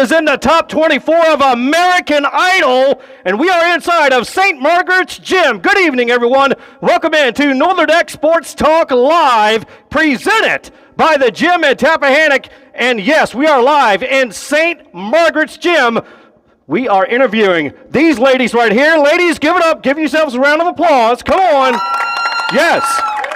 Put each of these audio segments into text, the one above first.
Is in the top 24 of American Idol, and we are inside of St. Margaret's Gym. Good evening, everyone. Welcome in to Northern Deck Sports Talk Live, presented by the Gym at Tappahannock. And yes, we are live in St. Margaret's Gym. We are interviewing these ladies right here. Ladies, give it up. Give yourselves a round of applause. Come on. Yes.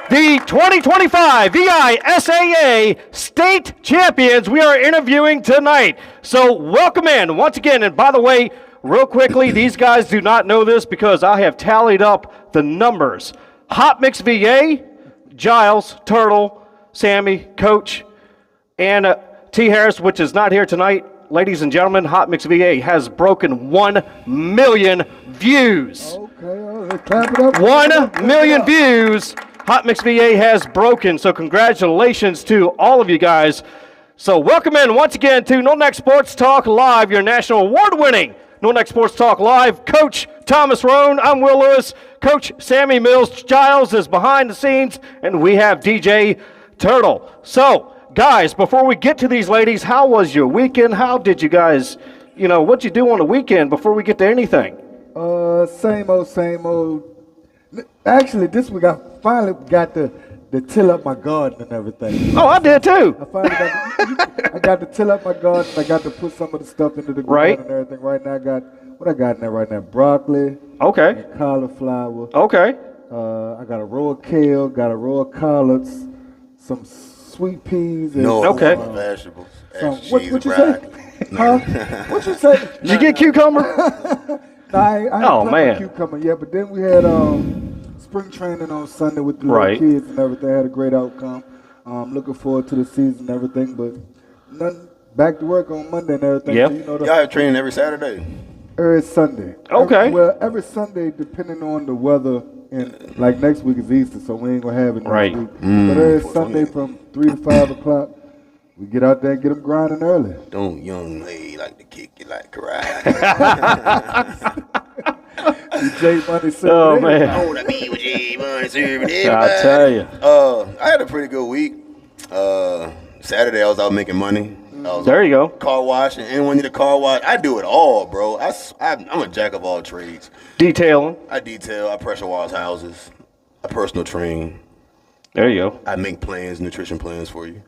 The 2025 VISAA State Champions we are interviewing tonight. So welcome in once again. And by the way, real quickly, these guys do not know this because I have tallied up the numbers. Hot Mix VA, Giles, Turtle, Sammy, Coach, and T. Harris, which is not here tonight. Ladies and gentlemen, Hot Mix VA has broken 1 million views. Okay, clap it up. 1 million views. Hot Mix VA has broken, so congratulations to all of you guys. So welcome in once again to Northern Deck Sports Talk Live, your national award-winning Northern Deck Sports Talk Live. Coach Thomas Roane, I'm Will Lewis. Coach Sammy Mills Giles is behind the scenes, and we have DJ Turtle. So, guys, before we get to these ladies, how was your weekend? How did you guys, what'd you do on the weekend before we get to anything? Same old. Actually, this week I finally got to till up my garden and everything. Oh, I did too. I got to till up my garden. I got to put some of the stuff into the ground and everything. Right now, I got in there right now? Broccoli. Okay. And cauliflower. Okay. I got a row of kale. Got a row of collards. Some sweet peas. And okay. Vegetables. What you say? Huh? What you say? Did you get cucumber? I ain't man. cucumber yet, but then we had spring training on Sunday with the little kids and everything. Had a great outcome. Looking forward to the season and everything, but nothing. Back to work on Monday and everything. Yep. So y'all have training every Saturday? Every Sunday. Okay. Every Sunday, depending on the weather, and like next week is Easter, so we ain't gonna have it next week. But every Sunday from 3 to 5 o'clock, we get out there and get them grinding early. Don't young lady like to kick you like karate. J Money said, oh man. Oh, that be with J Money serving everybody. I tell you. I had a pretty good week. Saturday I was out making money. There you go. Car wash, and anyone need a car wash, I do it all, bro. I'm a jack of all trades. Detailing. I detail, I pressure wash houses, I personal train. There you go. I make plans, nutrition plans for you.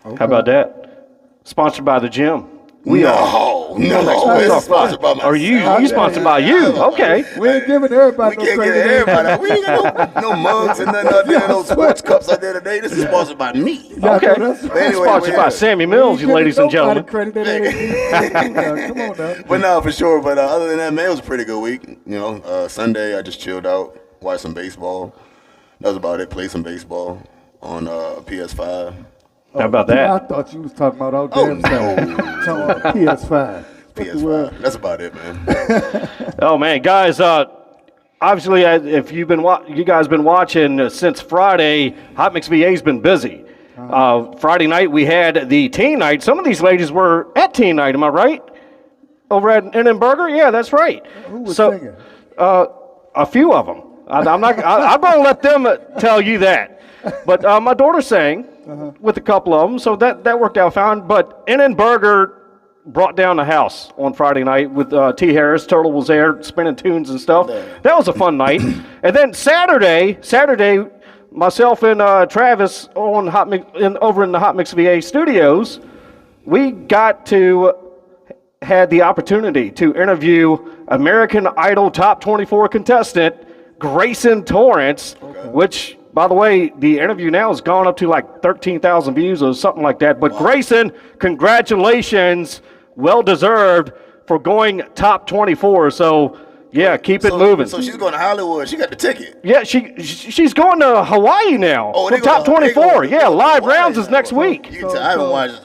Okay. How about that? Sponsored by the gym. No, it's sponsored by myself. Are you sponsored by you? Okay. We ain't giving everybody We can't give everybody. We ain't got no mugs and nothing out there, no sports cups out there today. This is sponsored by me. Okay. Anyway, sponsored by Sammy Mills, you ladies and gentlemen. Come on now. But no, for sure. But other than that, man, it was a pretty good week. Sunday I just chilled out, watched some baseball. That was about it. Played some baseball on PS5. How about that? I thought you was talking about all damn stuff. Talking about PS5. PS5. That's about it, man. Oh man, guys! Obviously, if you guys been watching since Friday, Hot Mix VA's been busy. Friday night we had the teen night. Some of these ladies were at teen night. Am I right? Over at In-N-Burger? Yeah, that's right. Who was singing? A few of them. I'm going to let them tell you that. But my daughter sang with a couple of them, so that worked out fine. But In-N-Burger brought down the house on Friday night with T. Harris. Turtle was there spinning tunes and stuff. That was a fun night. And then Saturday, myself and Travis on over in the Hot Mix VA studios, we had the opportunity to interview American Idol Top 24 contestant Grayson Torrance, which, by the way, the interview now has gone up to like 13,000 views or something like that. But Grayson, congratulations, well deserved for going top 24. So yeah, keep it moving. So she's going to Hollywood. She got the ticket. Yeah, she's going to Hawaii now for top 24. Yeah, live rounds is next week. I haven't watched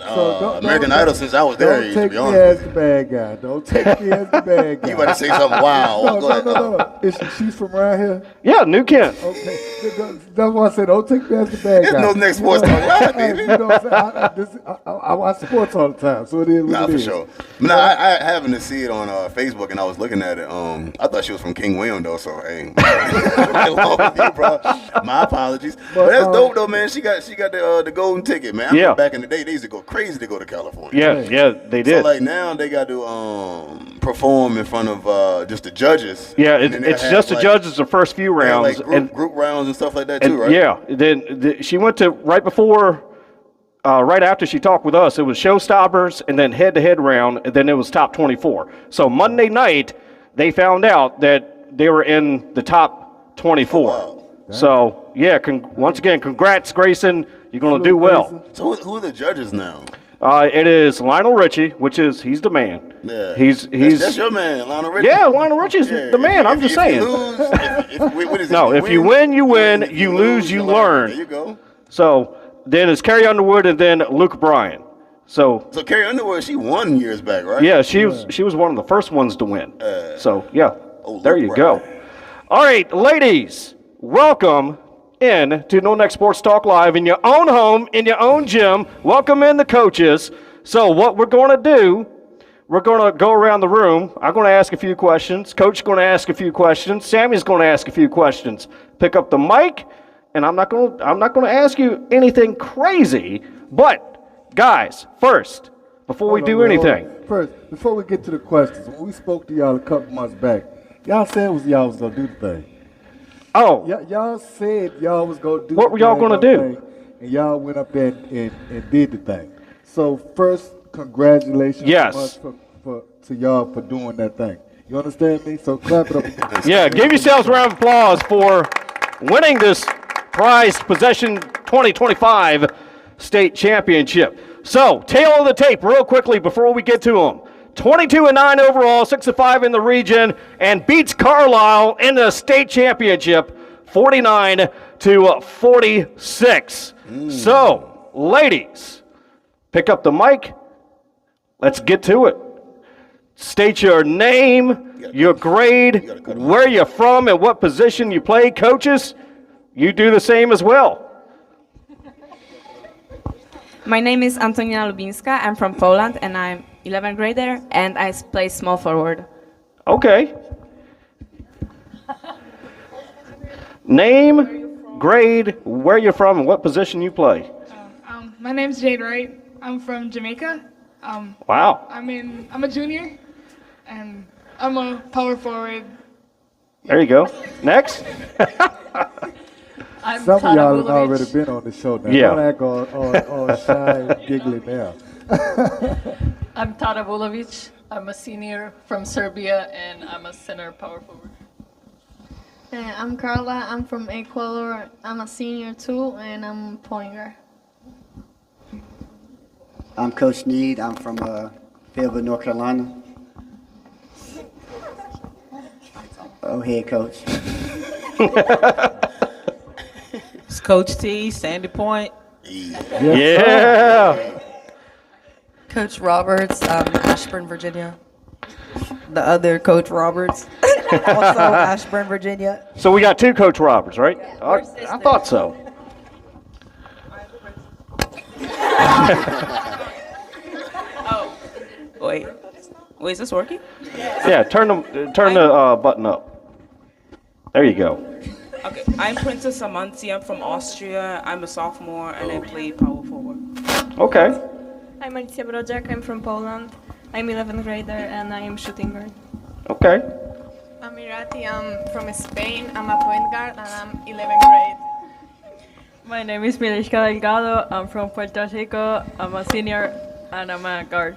American Idol since I was their age, to be honest. Don't take me as the bad guy. Don't take me as the bad guy. You about to say something wild. No. She's from around here? Yeah, New Kent. Okay. That's why I said don't take me as the bad guy. There's no next sports talk live, baby. I watch sports all the time, so it is what it is. For sure. I happened to see it on Facebook, and I was looking at it. I thought she was from King William though, so hey, along with you, bro. My apologies. But that's dope though, man. She got the golden ticket, man. I remember back in the day, they used to go crazy to go to California. Yeah, they did. So like now they got to perform in front of just the judges. Yeah, it's just the judges the first few rounds, like group rounds and stuff like that too, right? Yeah. Then she went to right after she talked with us. It was showstoppers and then head-to-head round, and then it was top 24. So Monday night, they found out that they were in the top 24. Wow. So, yeah, once again, congrats, Grayson. You're going to do well. So who are the judges now? It is Lionel Richie, he's the man. Yeah. That's your man, Lionel Richie. Yeah, Lionel Richie's the man. I'm just saying. If you win, you win. You lose, you learn. There you go. So then it's Carrie Underwood and then Luke Bryan. So Carrie Underwood, she won years back, right? Yeah, she was one of the first ones to win. There you go. All right, ladies, welcome in to No Next Sports Talk Live in your own home, in your own gym. Welcome in the coaches. So what we're going to do, we're going to go around the room. I'm going to ask a few questions. Coach is going to ask a few questions. Sammy's going to ask a few questions. Pick up the mic, and I'm not going to ask you anything crazy, but guys, first, before we do anything. First, before we get to the questions, when we spoke to y'all a couple months back, y'all said y'all was going to do the thing. Oh. Y'all said y'all was going to do what were y'all going to do? And y'all went up there and did the thing. So first, congratulations to y'all for doing that thing. You understand me? So clap it up. Yeah, give yourselves a round of applause for winning this prized possession 2025 state championship. So, tail of the tape real quickly before we get to them. 22-9 overall, 6-5 in the region, and beats Carlisle in the state championship 49-46. So, ladies, pick up the mic. Let's get to it. State your name, your grade, where you're from, and what position you play. Coaches, you do the same as well. My name is Antonia Lubinska. I'm from Poland, and I'm 11th grader, and I play small forward. Okay. Name, grade, where you're from, and what position you play. My name's Jade Wright. I'm from Jamaica. Wow. I'm a junior, and I'm a power forward. There you go. Next. Some of y'all have already been on the show now. Yeah. Don't act all shy and giggly now. I'm Tara Vulovic. I'm a senior from Serbia, and I'm a center power forward. I'm Carla. I'm from Ecuador. I'm a senior too, and I'm point guard. I'm Coach Snead. I'm from Fayetteville, North Carolina. Oh, head coach. It's Coach T, Sandy Point. Yeah. Coach Roberts, Ashburn, Virginia. The other Coach Roberts, also Ashburn, Virginia. So we got two Coach Roberts, right? I thought so. Oh, wait, is this working? Yeah, turn the button up. There you go. Okay, I'm Princess Amanzi. I'm from Austria. I'm a sophomore, and I play power forward. Okay. I'm Alicia Brodziak. I'm from Poland. I'm 11th grader, and I am shooting guard. Okay. I'm Irati. I'm from Spain. I'm a point guard, and I'm 11th grade. My name is Miliska Delgado. I'm from Puerto Rico. I'm a senior, and I'm a guard.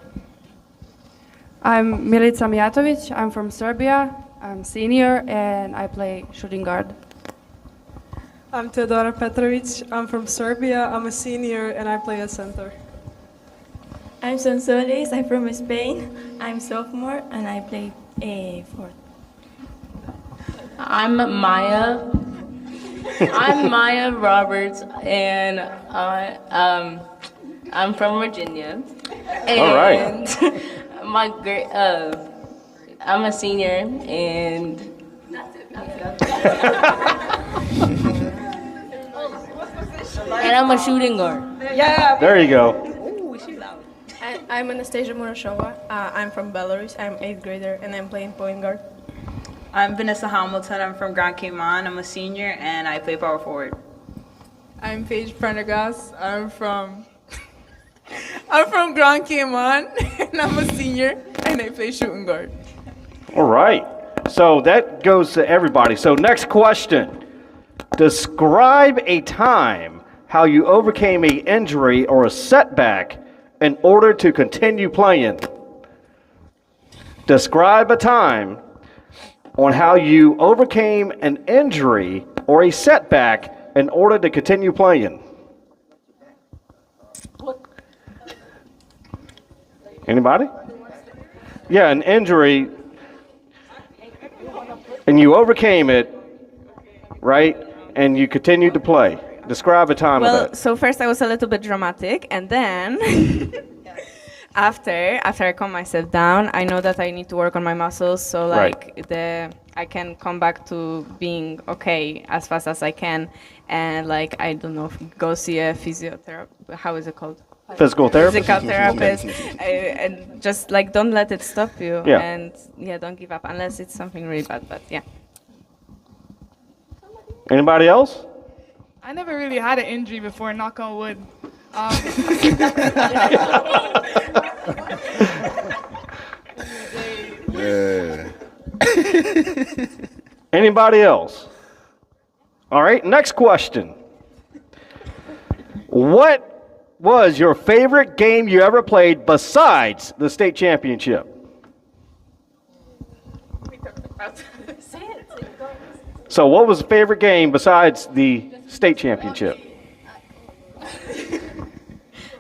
I'm Milica Mijatovic. I'm from Serbia. I'm senior, and I play shooting guard. I'm Teodora Petrovic. I'm from Serbia. I'm a senior, and I play as center. I'm Sonsoles. I'm from Spain. I'm sophomore, and I play forward. I'm Maya. I'm Maya Roberts, and I'm from Virginia. And all right. I'm a senior, and and I'm a shooting guard. Yeah. There you go. Ooh, she's loud. I'm Anastasia Murashova. I'm from Belarus. I'm 8th grader, and I'm playing point guard. I'm Vanessa Hamilton. I'm from Grand Cayman. I'm a senior, and I play power forward. I'm Paige Prendergast. I'm from Grand Cayman, and I'm a senior, and I play shooting guard. All right. So that goes to everybody. So next question. Describe a time how you overcame an injury or a setback in order to continue playing. Describe a time on how you overcame an injury or a setback in order to continue playing. Anybody? Yeah, an injury, and you overcame it, right? And you continued to play. Describe a time of that. So first I was a little bit dramatic, and then after I calm myself down, I know that I need to work on my muscles, so like I can come back to being okay as fast as I can, and like I don't know, go see a physiotherapist. How is it called? Physical therapist. Physical therapist, and just like don't let it stop you, and don't give up unless it's something really bad. But yeah. Anybody else? I never really had an injury before, knock on wood. Yeah. Anybody else? All right, next question. What was your favorite game you ever played besides the state championship? So what was the favorite game besides the state championship?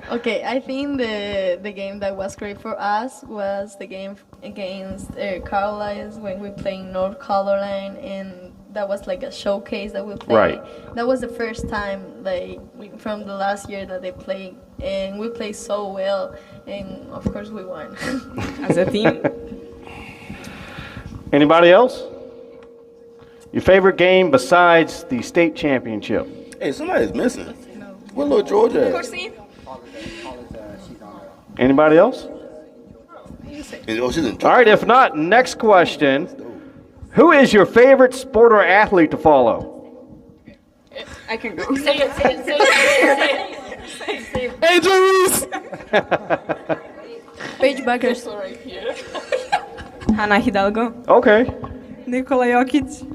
Okay, I think the game that was great for us was the game against Carlisle when we played North Carolina, and that was like a showcase that we played. Right. That was the first time, like from the last year that they played, and we played so well, and of course we won. As a team. Anybody else? Your favorite game besides the state championship? Hey, somebody's missing. What little Georgia at? Anybody else? Oh, she's in All right, if not, next question. Who is your favorite sport or athlete to follow? I can go. Say it. Angel Reese. Paige Becker. Right here. Hannah Hidalgo. Okay. Nikola Jokic.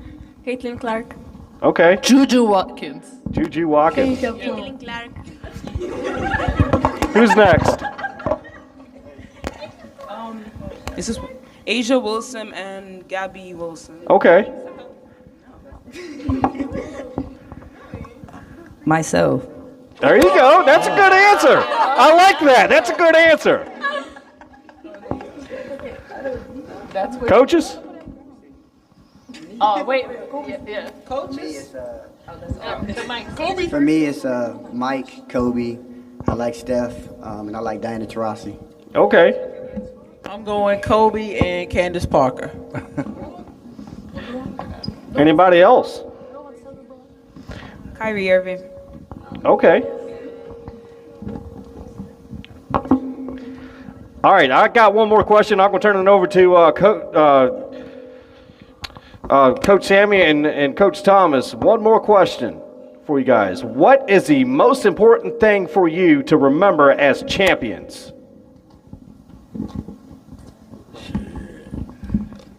Caitlin Clark. Okay. Juju Watkins. Juju Watkins. Caitlin Clark. Who's next? This is Asia Wilson and Gabby Wilson. Okay. Myself. There you go. That's a good answer. I like that. That's a good answer. Coaches? Oh, wait. Yeah. Coaches? Kobe. For me, it's Mike, Kobe. I like Steph, and I like Diana Taurasi. Okay. I'm going Kobe and Candace Parker. Anybody else? Kyrie Irving. Okay. All right, I got one more question. I'm going to turn it over to Coach Sammy and Coach Thomas. One more question for you guys. What is the most important thing for you to remember as champions?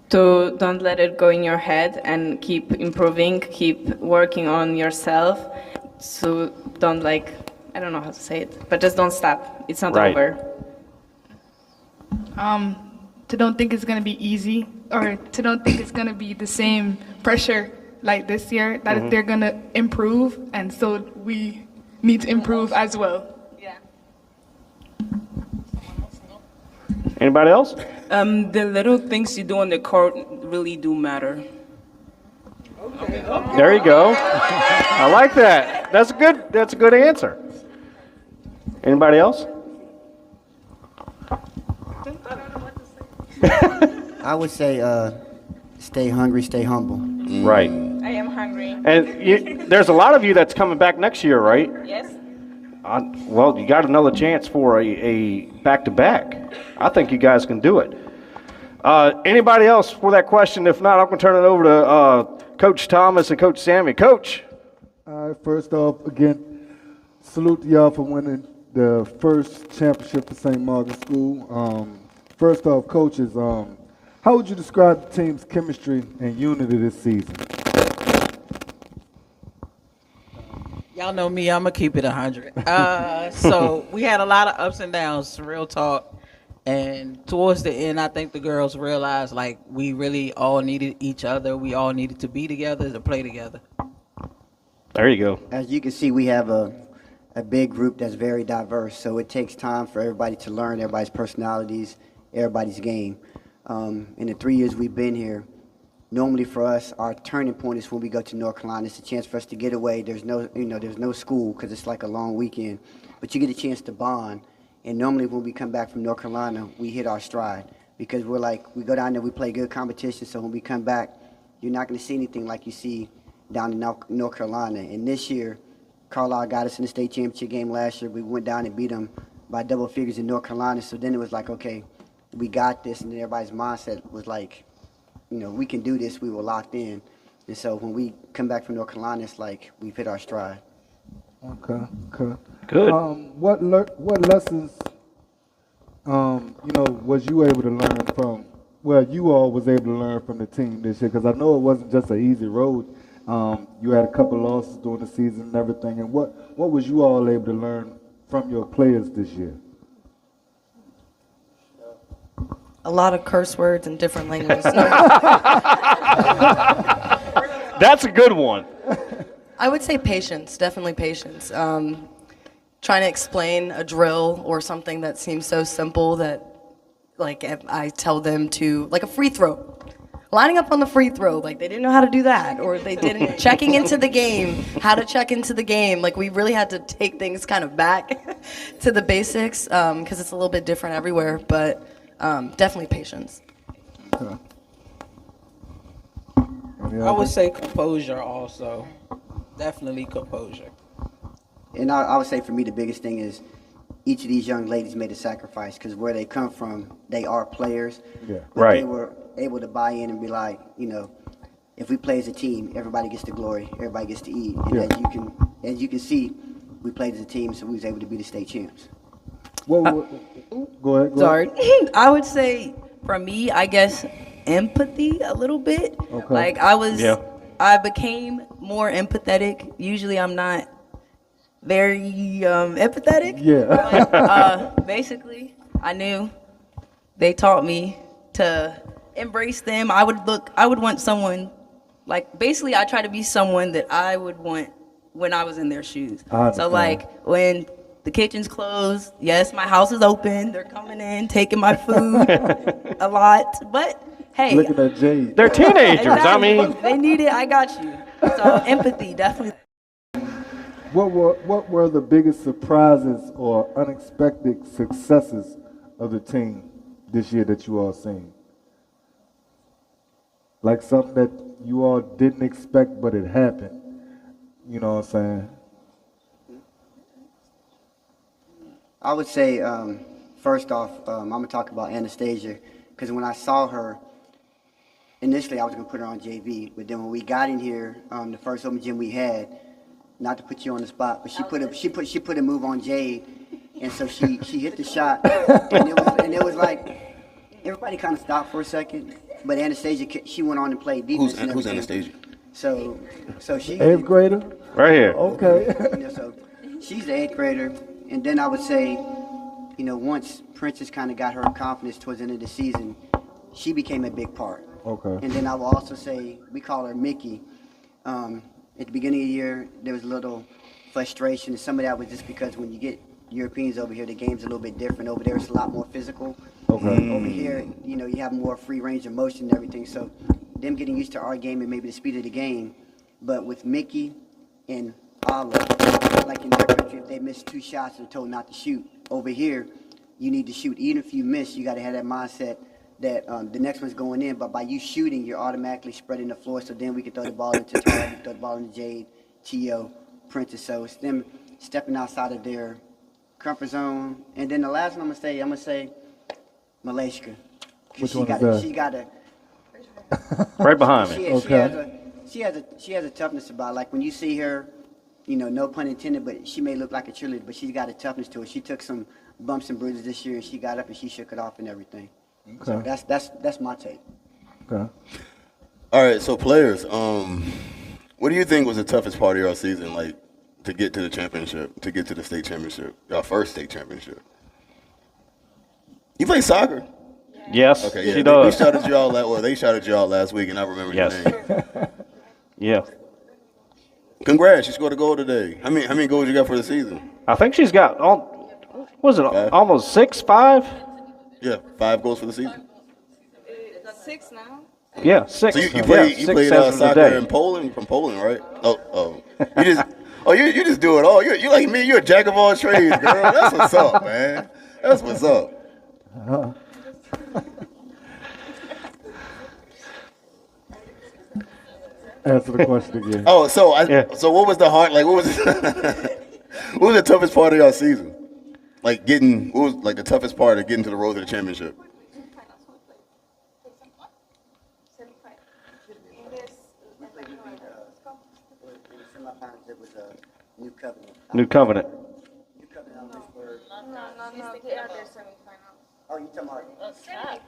To don't let it go in your head and keep improving, keep working on yourself. So don't I don't know how to say it, but just don't stop. It's not over. To don't think it's gonna be easy, or to don't think it's gonna be the same pressure like this year. That they're gonna improve, and so we need to improve as well. Anybody else? The little things you do on the court really do matter. There you go. I like that. That's a good answer. Anybody else? I would say stay hungry, stay humble. Right. I am hungry. And there's a lot of you that's coming back next year, right? Yes. Well, you got another chance for a back-to-back. I think you guys can do it. Anybody else for that question? If not, I'm going to turn it over to Coach Thomas and Coach Sammy. Coach. First off, again, salute to y'all for winning the first championship for St. Margaret School. First off, coaches, how would you describe the team's chemistry and unity this season? Y'all know me, I'm going to keep it 100. So we had a lot of ups and downs, real talk. And towards the end, I think the girls realized, like, we really all needed each other. We all needed to be together, to play together. There you go. As you can see, we have a big group that's very diverse. So it takes time for everybody to learn everybody's personalities, everybody's game. In the 3 years we've been here, normally for us, our turning point is when we go to North Carolina. It's a chance for us to get away. There's no school because it's like a long weekend. But you get a chance to bond. And normally when we come back from North Carolina, we hit our stride because we go down there, we play good competition. So when we come back, you're not going to see anything like you see down in North Carolina. And this year, Carlisle got us in the state championship game last year. We went down and beat them by double figures in North Carolina. So then it was like, okay, we got this. And then everybody's mindset was like, we can do this. We were locked in. And so when we come back from North Carolina, it's like we've hit our stride. Okay. Good. What lessons, was you able to learn from? Well, you all was able to learn from the team this year because I know it wasn't just an easy road. You had a couple losses during the season and everything. And what was you all able to learn from your players this year? A lot of curse words and different languages. That's a good one. I would say patience, definitely patience. Trying to explain a drill or something that seems so simple that, like, if I tell them to, like a free throw, lining up on the free throw, like they didn't know how to do that, or they didn't, checking into the game, how to check into the game. Like we really had to take things kind of back to the basics because it's a little bit different everywhere, but definitely patience. Okay. I would say composure also. Definitely composure. And I would say for me the biggest thing is each of these young ladies made a sacrifice because where they come from, they are players. Yeah. But Right. they were able to buy in and be like, if we play as a team, everybody gets the glory, everybody gets to eat. And Yeah. as you can see, we played as a team, so we was able to be the state champs. Go ahead. Sorry. I would say for me, I guess empathy a little bit. Okay. Like I became more empathetic. Usually I'm not very empathetic. Yeah. But, basically, I knew they taught me to embrace them. I would want someone, like, basically I try to be someone that I would want when I was in their shoes. So like when the kitchen's closed, yes, my house is open. They're coming in, taking my food a lot. But hey, looking at Jade. They're teenagers. exactly. I mean, They need it. I got you. So empathy, definitely. What were the biggest surprises or unexpected successes of the team this year that you all seen? Like something that you all didn't expect, but it happened. You know what I'm saying? I would say, first off, I'm going to talk about Anastasia, because when I saw her, initially I was going to put her on JV, but then when we got in here, the first open gym we had, not to put you on the spot, but she put a move on Jade, and so she hit the shot, and it was like, everybody kind of stopped for a second, but Anastasia, she went on and played defense. Who's Anastasia? So she 8th grader? Right here. Okay. So she's the 8th grader. And then I would say, once Princess kind of got her confidence towards the end of the season, she became a big part. Okay. And then I will also say, we call her Mickey. At the beginning of the year, there was a little frustration. And some of that was just because when you get Europeans over here, the game's a little bit different. Over there, it's a lot more physical. Okay. Over here, you have more free range of motion and everything. So them getting used to our game and maybe the speed of the game. But with Mickey and Ala, like in their country, if they miss 2 shots, they're told not to shoot. Over here, you need to shoot. Even if you miss, you got to have that mindset that the next one's going in. But by you shooting, you're automatically spreading the floor. So then we can throw the ball into Tara, throw the ball into Jade, Tio, Princess. So it's them stepping outside of their comfort zone. And then the last one I'm gonna say Malaysia, Which one is that? She got a. Right behind me. She has a toughness about it. Like when you see her, you know, no pun intended, but she may look like a cheerleader, but she's got a toughness to her. She took some bumps and bruises this year, and she got up and she shook it off and everything. So that's my take. Okay. All right, so players, what do you think was the toughest part of your season, like to get to the championship, to get to the state championship, your first state championship? You play soccer? Yes, okay, yeah. she does. They shouted you all they shouted you out last week, and I remember your name. Yeah. Congrats, you scored a goal today. How many goals you got for the season? I think she's got, almost 6, 5? Yeah, 5 goals for the season. 6 now. Yeah, 6. So you played soccer in Poland, from Poland, right? Oh. You just do it all. You like me, you're a jack of all trades, girl. That's what's up, man. That's what's up. Answer the question again. Oh, so what was the hard? Like, what was what was the toughest part of your season? Like what was like the toughest part of getting to the road to the championship? New Covenant. Oh, you talking about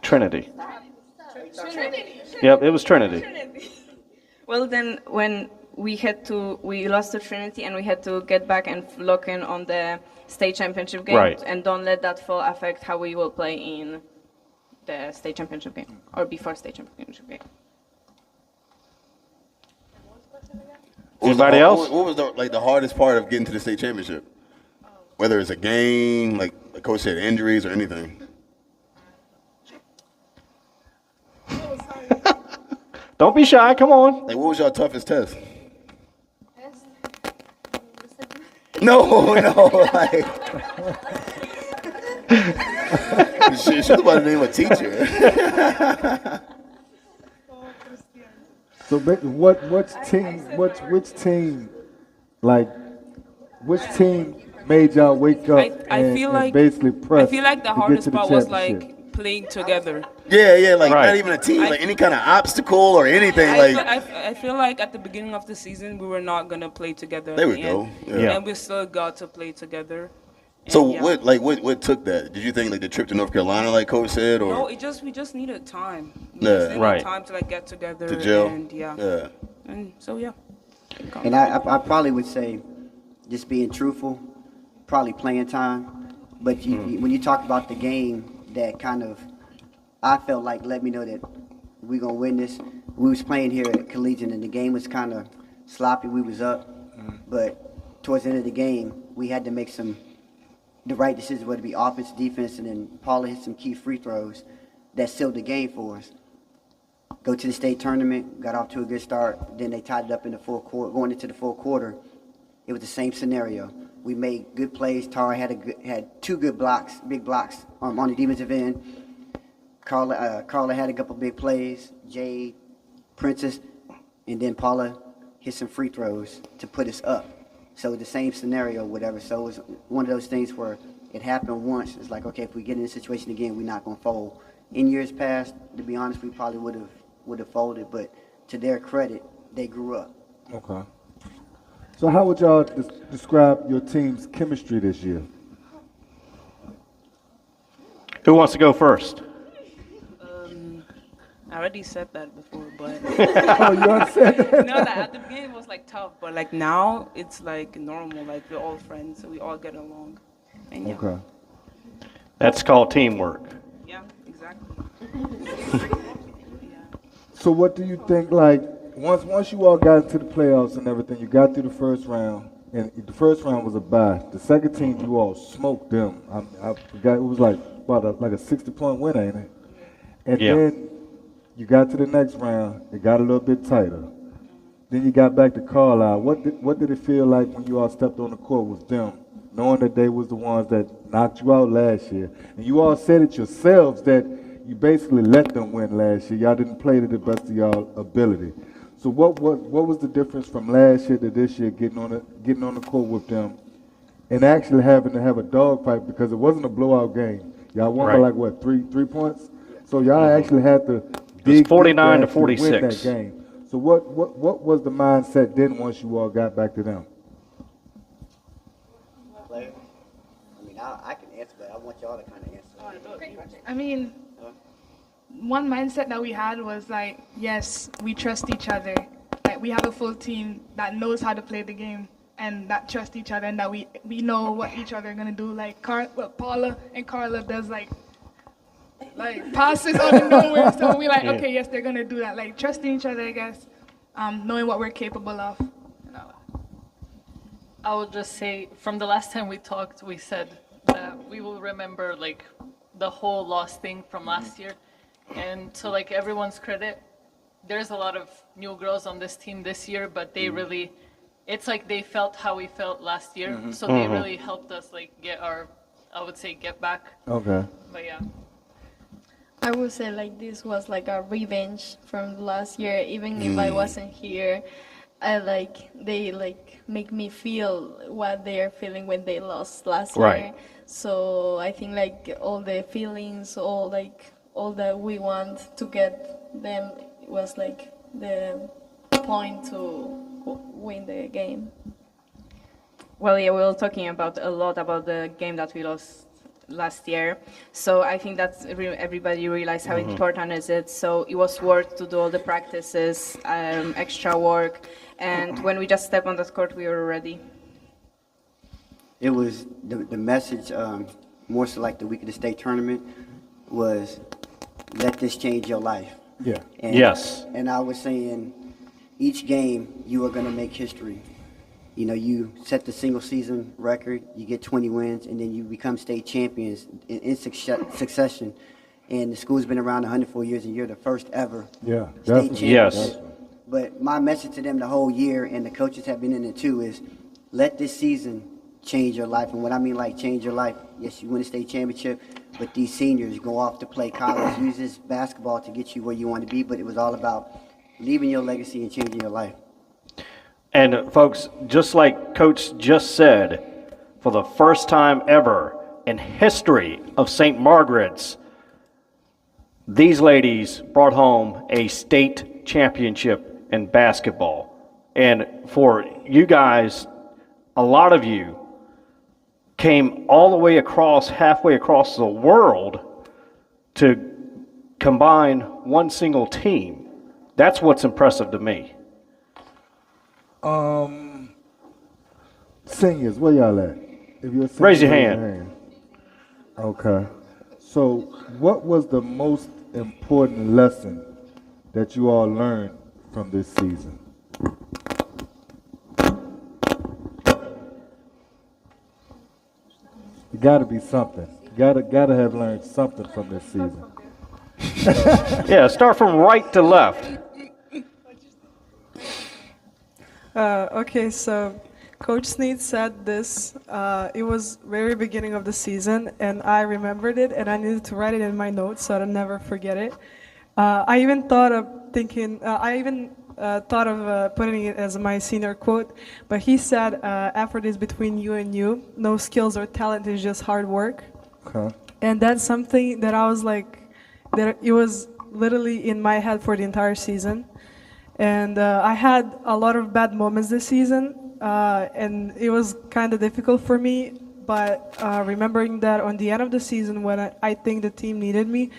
Trinity. Trinity. Yep, it was Trinity. Well, then when we lost to Trinity and we had to get back and lock in on the state championship game, Right. and don't let that fall affect how we will play in the state championship game or before state championship game. Anybody else? What was the hardest part of getting to the state championship? Whether it's a game, like the coach said, injuries or anything. Don't be shy. Come on. Like, what was your toughest test? No. Like, she's about to name a teacher. So which team made y'all wake up and basically press? I feel like the to hardest get to the part was championship? like playing together. Yeah, like not even a team, like any kind of obstacle or anything. I feel like at the beginning of the season we were not gonna play together. There we go. Yeah. And we still got to play together. So what took that? Did you think like the trip to North Carolina, like Coach said, or no? We just needed time. We Yeah. just needed Right. time to like get together to gel? and Yeah. And so yeah. And I probably would say, just being truthful, probably playing time. But when you talk about the game, that kind of, I felt like let me know that we're going to win this. We was playing here at Collegiate, and the game was kind of sloppy. We was up. But towards the end of the game, we had to make the right decisions, whether it be offense, defense, and then Paula hit some key free throws that sealed the game for us. Go to the state tournament, got off to a good start. Then they tied it up in the fourth quarter. Going into the fourth quarter, it was the same scenario. We made good plays. Tara had 2 good blocks, big blocks on the defensive end. Carla had a couple big plays. Jade, Princess, and then Paula hit some free throws to put us up. So it was the same scenario, whatever. So it was one of those things where it happened once. It's like, okay, if we get in this situation again, we're not going to fold. In years past, to be honest, we probably would have folded, but to their credit, they grew up. Okay. So how would y'all describe your team's chemistry this year? Who wants to go first? I already said that before, but Oh, you already said that? no, that at the beginning it was like tough, but like now it's like normal. Like we're all friends, so we all get along. And yeah. Okay. That's called teamwork. Yeah, exactly. So what do you think, like, once you all got into the playoffs and everything, you got through the first round, and the first round was a bye. The second team, you all smoked them. I forgot, it was like about a 60-point win, ain't it? And then you got to the next round, it got a little bit tighter. Then you got back to Carlisle. What did it feel like when you all stepped on the court with them, knowing that they was the ones that knocked you out last year? And you all said it yourselves that you basically let them win last year. Y'all didn't play to the best of y'all ability. So what was the difference from last year to this year, getting on the court with them and actually having to have a dogfight, because it wasn't a blowout game. Y'all won by like what, three points? So y'all actually had to dig deep 49 to actually win 46. that game. So what was the mindset then once you all got back to them? Player? I mean, I can answer, but I want y'all to kind of answer. I mean, one mindset that we had was like, yes, we trust each other. Like we have a full team that knows how to play the game and that trust each other and that we know what each other are gonna do. Like Paula and Carla does like passes out of nowhere. So we like, okay, yes, they're gonna do that. Like trusting each other, I guess, knowing what we're capable of. I would just say, from the last time we talked, we said that we will remember like the whole lost thing from last year. And to like everyone's credit, there's a lot of new girls on this team this year, but they really, it's like they felt how we felt last year. So they really helped us like get back. Okay. But yeah. I would say like this was like a revenge from last year. Even if I wasn't here, they make me feel what they're feeling when they lost last year. So I think like all the feelings, all that we want to get them was like the point to win the game. Well, yeah, we were talking a lot about the game that we lost last year. So I think that everybody realized how important is it. So it was worth to do all the practices, extra work, and when we just stepped on the court, we were ready. It was the message, more so like the week of the state tournament, was let this change your life. Yeah. And, Yes. And I was saying, each game you are going to make history. You know, you set the single season record, you get 20 wins, and then you become state champions in succession. And the school's been around 104 years, and you're the first ever state champion. Yes. But my message to them the whole year, and the coaches have been in it too, is let this season change your life. And what I mean like change your life, yes, you win a state championship, but these seniors go off to play college, use this basketball to get you where you want to be, but it was all about leaving your legacy and changing your life. And folks, just like Coach just said, for the first time ever in history of St. Margaret's, these ladies brought home a state championship in basketball. And for you guys, a lot of you came all the way across, halfway across the world to combine one single team. That's what's impressive to me. Seniors, where y'all at? If you're a senior, Raise your hand. Okay. So what was the most important lesson that you all learned from this season? You gotta be something. You gotta have learned something from this season. Yeah, start from right to left. Okay, so Coach Snead said this. It was very beginning of the season, and I remembered it, and I needed to write it in my notes so I'd never forget it. I even thought of putting it as my senior quote, but he said, effort is between you and you. No skills or talent, is just hard work. Okay. And that's something that I was like, that it was literally in my head for the entire season. And I had a lot of bad moments this season, and it was kind of difficult for me, but remembering that on the end of the season when I think the team needed me,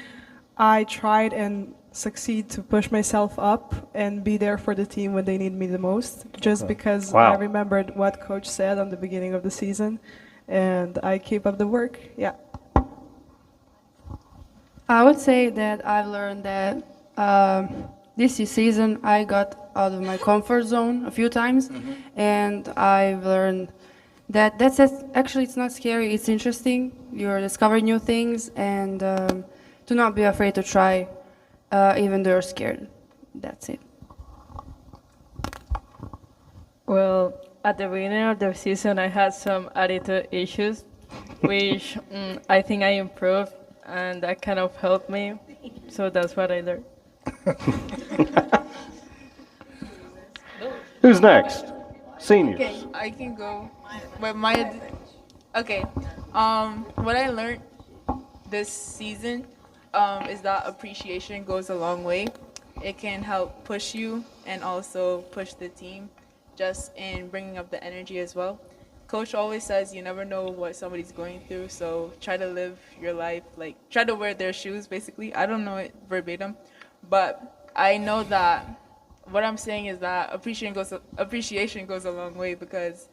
I tried and succeed to push myself up and be there for the team when they need me the most, just because I remembered what Coach said on the beginning of the season, and I keep up the work. Yeah. I would say that I've learned that this season I got out of my comfort zone a few times, and I've learned that actually it's not scary, it's interesting. You're discovering new things, and do not be afraid to try, even though you're scared. That's it. Well, at the beginning of the season, I had some attitude issues, which I think I improved, and that kind of helped me. So that's what I learned. Who's next? Seniors. Okay, I can go. But okay. What I learned this season is that appreciation goes a long way. It can help push you and also push the team just in bringing up the energy as well. Coach always says you never know what somebody's going through, so try to live your life, like try to wear their shoes basically. I don't know it verbatim, but I know that what I'm saying is that appreciation goes a long way, because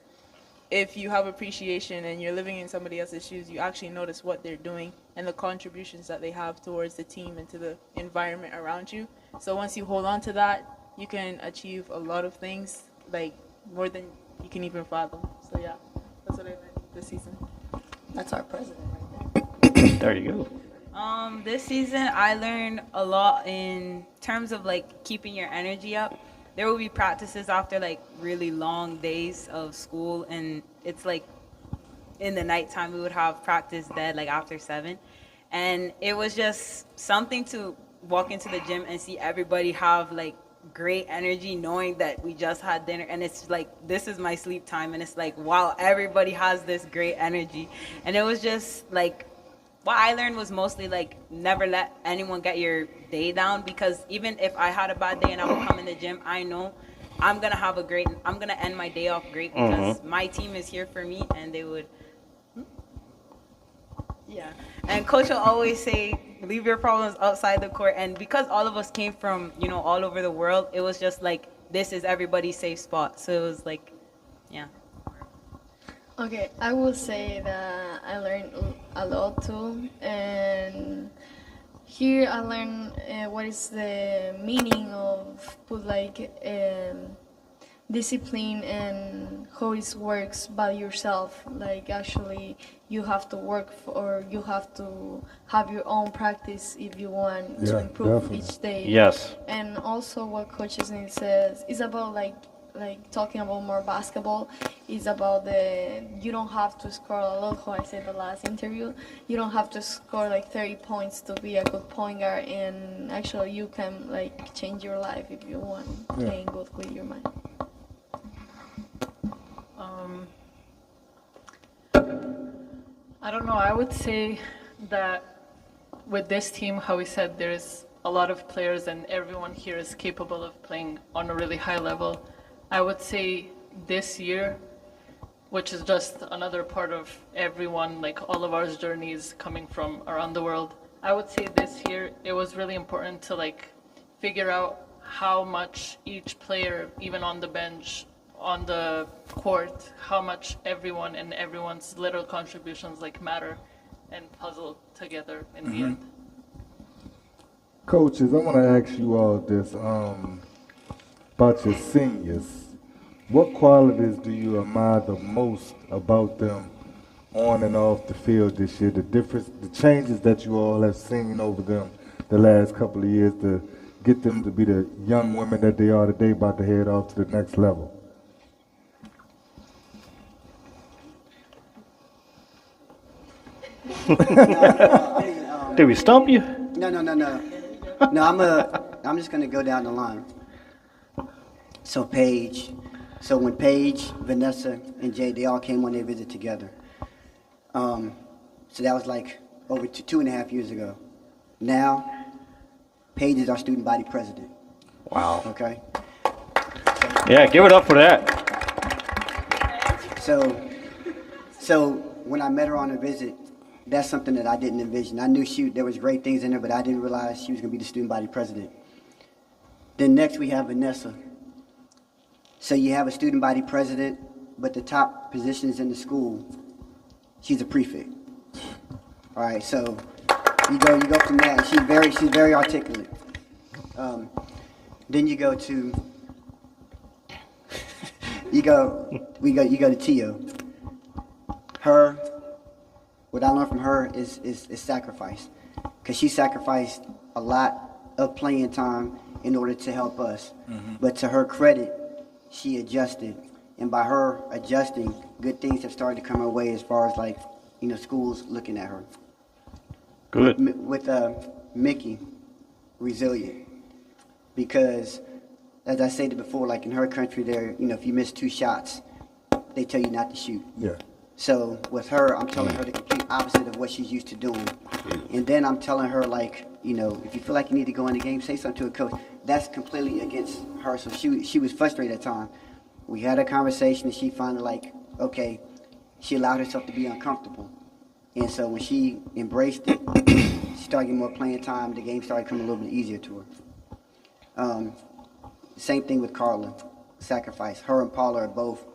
if you have appreciation and you're living in somebody else's shoes, you actually notice what they're doing and the contributions that they have towards the team and to the environment around you. So once you hold on to that, you can achieve a lot of things, like more than you can even fathom. So yeah, that's what I learned this season. That's our president There you go. This season I learned a lot in terms of like keeping your energy up. There will be practices after like really long days of school, and it's like in the nighttime we would have practice dead like after 7, and it was just something to walk into the gym and see everybody have like great energy, knowing that we just had dinner and it's like this is my sleep time, and it's like wow, everybody has this great energy. And it was just like what I learned was mostly like never let anyone get your day down, because even if I had a bad day and I would come in the gym, I know I'm gonna end my day off great, because my team is here for me, and they would yeah. And coach will always say leave your problems outside the court, and because all of us came from all over the world, it was just like this is everybody's safe spot. So it was like yeah. Okay, I will say that I learned a lot too, and here I learned what is the meaning of put like discipline and how it works by yourself. Like actually, you have to work or you have to have your own practice if you want to improve definitely. each day. Yes. And also, what Coach Snead says is about like talking about more basketball is about you don't have to score a lot, how I said the last interview. You don't have to score like 30 points to be a good point guard, and actually you can like change your life if you want playing good with your mind. I don't know. I would say that with this team, how we said, there's a lot of players and everyone here is capable of playing on a really high level. I would say this year, which is just another part of everyone, like all of our journeys coming from around the world, I would say this year it was really important to like figure out how much each player, even on the bench, on the court, how much everyone and everyone's little contributions like matter and puzzle together in the end. Coaches, I want to ask you all this about your seniors. What qualities do you admire the most about them on and off the field this year? The changes that you all have seen over them the last couple of years to get them to be the young women that they are today, about to head off to the next level. Did we stump you? No. No, I'm just gonna go down the line. So when Paige, Vanessa, and Jay, they all came on their visit together. So that was like over 2.5 years ago. Now, Paige is our student body president. Wow. Okay. Yeah, give it up for that. So when I met her on a visit, that's something that I didn't envision. I knew there was great things in her, but I didn't realize she was going to be the student body president. Then next we have Vanessa. So you have a student body president, but the top positions in the school, she's a prefect. All right, so you go from that. She's very articulate. Then you go to Tio. What I learned from her is sacrifice, because she sacrificed a lot of playing time in order to help us. Mm-hmm. But to her credit, she adjusted, and by her adjusting, good things have started to come her way as far as schools looking at her. Good. With Mickey, resilient, because as I said before, like in her country, there, if you miss 2 shots, they tell you not to shoot. Yeah. So with her, I'm telling her the complete opposite of what she's used to doing. And then I'm telling her, like, you know, if you feel like you need to go in the game, say something to a coach. That's completely against her. So she was frustrated at times. We had a conversation, and she finally, like, okay, she allowed herself to be uncomfortable. And so when she embraced it, she started getting more playing time. The game started coming a little bit easier to her. Same thing with Carla, sacrifice. Her and Paula are both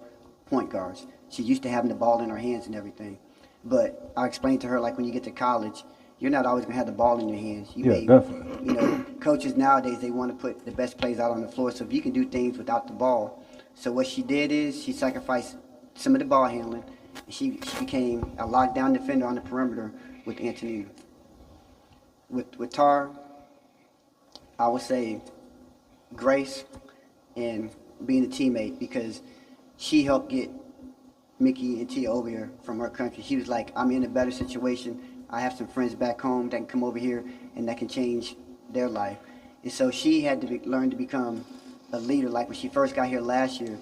point guards. She's used to having the ball in her hands and everything. But I explained to her, like, when you get to college, you're not always going to have the ball in your hands. Definitely. You know, coaches nowadays, they want to put the best plays out on the floor. So if you can do things without the ball. So what she did is she sacrificed some of the ball handling. She became a lockdown defender on the perimeter with Antonina. With Tar, I would say grace and being a teammate, because she helped get Mickey and Tia over here from her country. She was like, I'm in a better situation. I have some friends back home that can come over here and that can change their life. And so she had to learn to become a leader. Like when she first got here last year,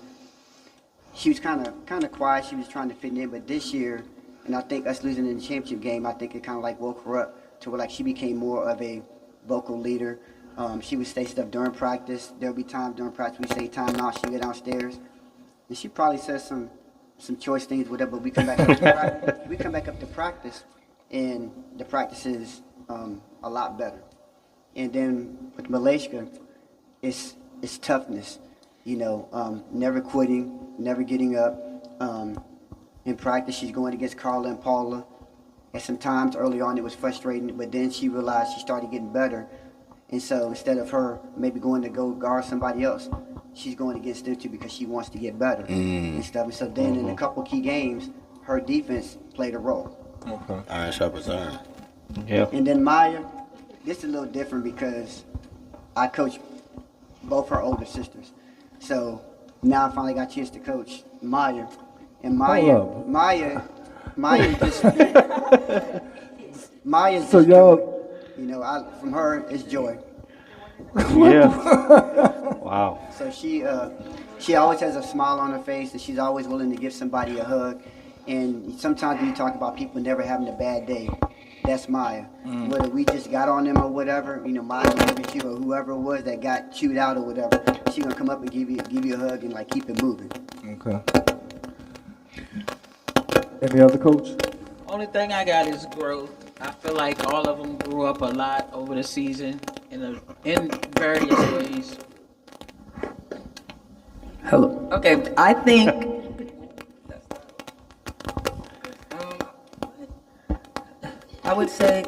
she was kind of quiet. She was trying to fit in. But this year, and I think us losing in the championship game, I think it kind of like woke her up to where like she became more of a vocal leader. She would say stuff during practice. There'll be times during practice we say time out. She'd go downstairs, and she probably says some choice things, whatever. But we come back up to practice. We come back up to practice, and the practice is a lot better. And then with Malaysia, it's toughness. You know, never quitting, never getting up. In practice, she's going against Carla and Paula. And sometimes early on it was frustrating, but then she realized she started getting better. And so instead of her maybe going to go guard somebody else, she's going against them too because she wants to get better and stuff. And so then in a couple key games, her defense played a role. Okay. Iron sharpens iron. Yeah. And then Maya, this is a little different because I coach both her older sisters. So now I finally got a chance to coach Maya. And Maya just Maya's so just y'all, joy. You know, from her it's joy. Yeah. Wow. So she always has a smile on her face, and she's always willing to give somebody a hug. And sometimes when you talk about people never having a bad day, that's Maya. Whether we just got on them or whatever, you know, Maya will look at you or whoever it was that got chewed out or whatever. She's gonna come up and give you a hug and like keep it moving. Okay. Any other coach? Only thing I got is growth. I feel like all of them grew up a lot over the season in various ways. Hello. Okay, I think. I would say.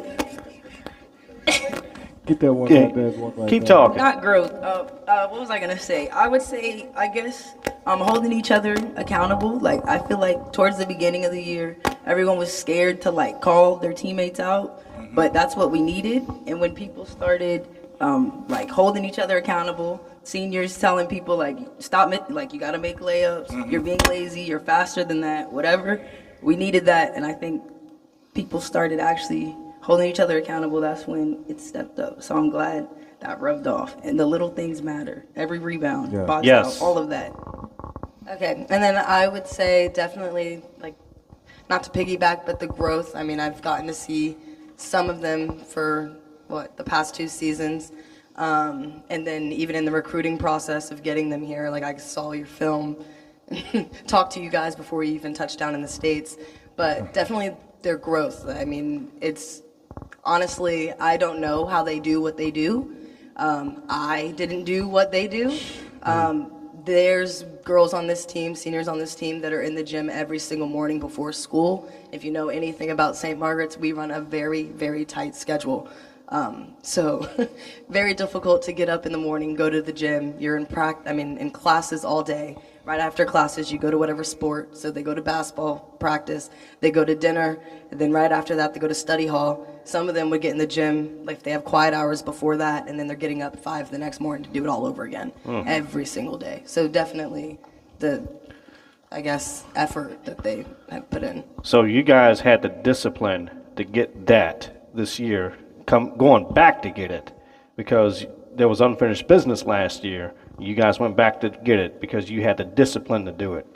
Get that one right there. One right Keep there. talking. Not growth. What was I gonna say? I would say, I guess, holding each other accountable. Like, I feel like towards the beginning of the year, everyone was scared to like call their teammates out, but that's what we needed. And when people started like holding each other accountable, seniors telling people like, stop, like you gotta make layups. You're being lazy. You're faster than that. Whatever. We needed that, and I think people started actually holding each other accountable. That's when it stepped up. So I'm glad that rubbed off. And the little things matter. Every rebound, box out, all of that. Okay, and then I would say definitely, like, not to piggyback, but the growth. I mean, I've gotten to see some of them for, the past 2 seasons. And then even in the recruiting process of getting them here, like I saw your film, talk to you guys before you even touched down in the States. But definitely their growth. I mean, it's, honestly, I don't know how they do what they do. I didn't do what they do. There's girls on this team, seniors on this team, that are in the gym every single morning before school. If you know anything about St. Margaret's, we run a very, very tight schedule. So very difficult to get up in the morning, go to the gym. You're in classes all day. Right after classes, you go to whatever sport. So they go to basketball practice, they go to dinner, and then right after that, they go to study hall. Some of them would get in the gym, like if they have quiet hours before that, and then they're getting up 5 the next morning to do it all over again, every single day. So definitely the, I guess, effort that they have put in. So you guys had the discipline to get that this year, going back to get it, because there was unfinished business last year. You guys went back to get it because you had the discipline to do it.